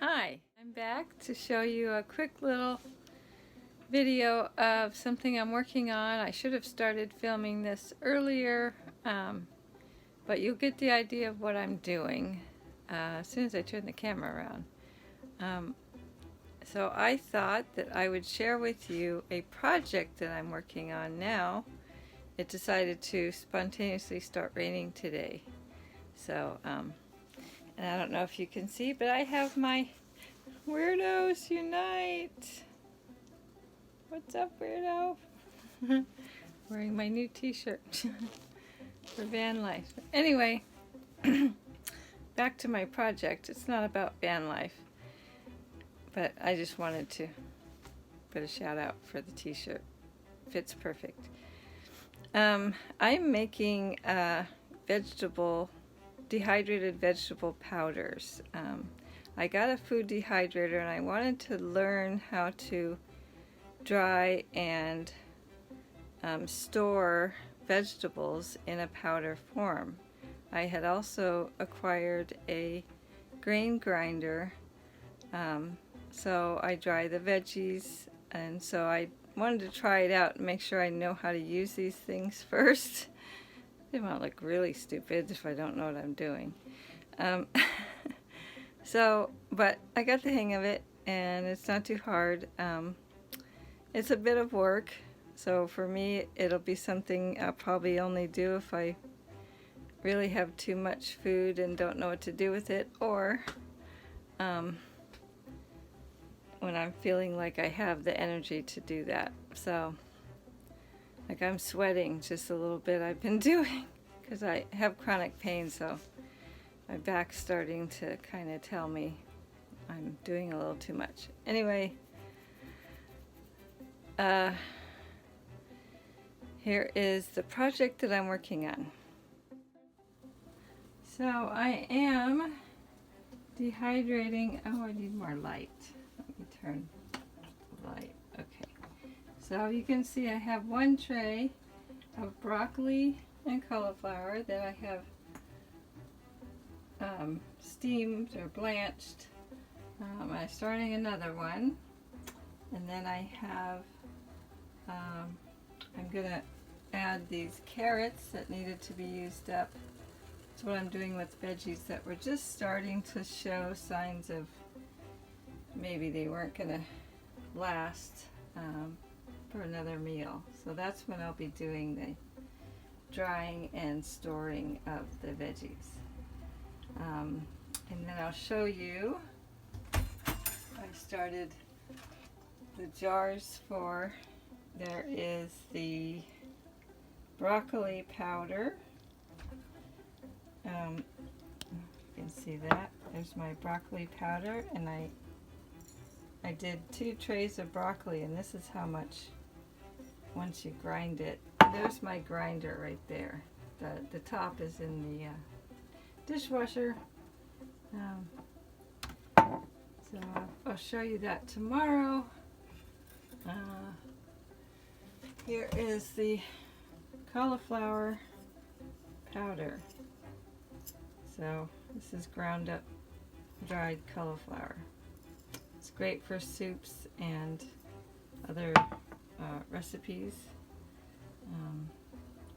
Hi, I'm back to show you a quick little video of something I'm working on. I should have started filming this earlier, but you'll get the idea of what I'm doing as soon as I turn the camera around. So I thought that I would share with you a project that I'm working on now. It decided to spontaneously start raining today. So, and I don't know if you can see, but I have my Weirdos Unite. What's up, weirdo? Wearing my new t-shirt for van life. Anyway, back to my project. It's not about van life, but I just wanted to put a shout out for the t-shirt. Fits perfect. I'm making dehydrated vegetable powders. I got a food dehydrator and I wanted to learn how to dry and store vegetables in a powder form. I had also acquired a grain grinder, so I dry the veggies, and so I wanted to try it out and make sure I know how to use these things first. I don't want to look really stupid if I don't know what I'm doing. But I got the hang of it, and it's not too hard. It's a bit of work, so for me it'll be something I'll probably only do if I really have too much food and don't know what to do with it, or when I'm feeling like I have the energy to do that. So, like, I'm sweating just a little bit. I've been doing, because I have chronic pain, so my back's starting to kind of tell me I'm doing a little too much. Anyway, here is the project that I'm working on. So I am dehydrating. Oh, I need more light. Let me turn the light. Okay. So you can see I have one tray of broccoli and cauliflower that I have steamed or blanched. I'm starting another one, and then I have I'm gonna add these carrots that needed to be used up. That's what I'm doing with veggies that were just starting to show signs of maybe they weren't gonna last for another meal. So that's when I'll be doing the drying and storing of the veggies. And then I'll show you, I started the jars for, there is the broccoli powder. You can see that. There's my broccoli powder, and I did 2 trays of broccoli, and this is how much once you grind it. There's my grinder right there. The top is in the dishwasher. So I'll show you that tomorrow. Here is the cauliflower powder. So this is ground up dried cauliflower. It's great for soups and other recipes.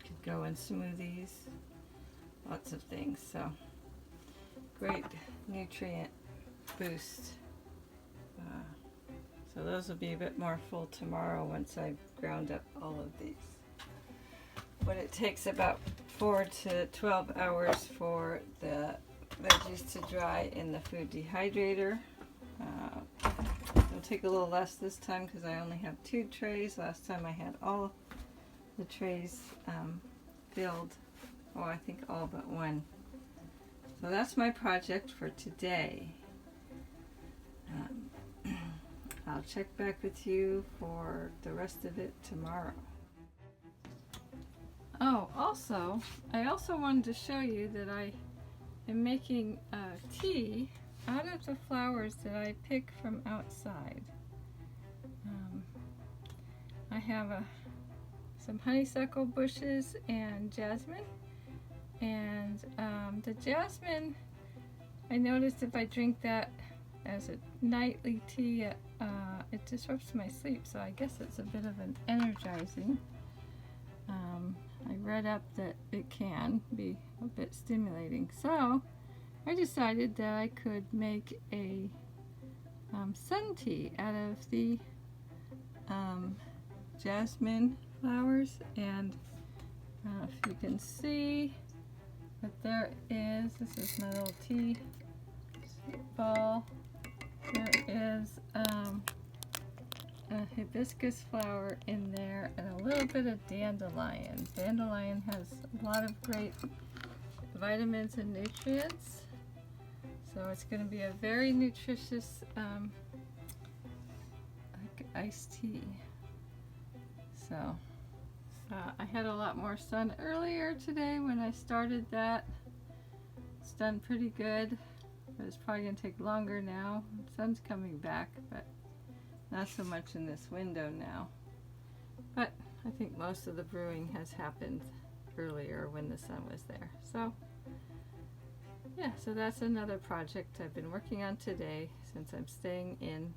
Could go in smoothies, lots of things. So great nutrient boost. So those will be a bit more full tomorrow once I've ground up all of these. But it takes about 4 to 12 hours for the veggies to dry in the food dehydrator. It'll take a little less this time because I only have 2 trays. Last time I had all the trays filled. Oh, I think all but one. So that's my project for today. I'll check back with you for the rest of it tomorrow. Oh, I also wanted to show you that I am making tea out of the flowers that I pick from outside. I have some honeysuckle bushes and jasmine, and the jasmine, I noticed if I drink that as a nightly tea. It disrupts my sleep, so I guess it's a bit of an energizing. I read up that it can be a bit stimulating, so I decided that I could make a sun tea out of the jasmine flowers. And if you can see what there is, this is my little tea ball. There is a hibiscus flower in there and a little bit of dandelion. Dandelion has a lot of great vitamins and nutrients, so it's going to be a very nutritious like iced tea. So I had a lot more sun earlier today when I started that. It's done pretty good, but it's probably going to take longer now. The sun's coming back, but not so much in this window now. But I think most of the brewing has happened earlier when the sun was there. So yeah, so that's another project I've been working on today since I'm staying in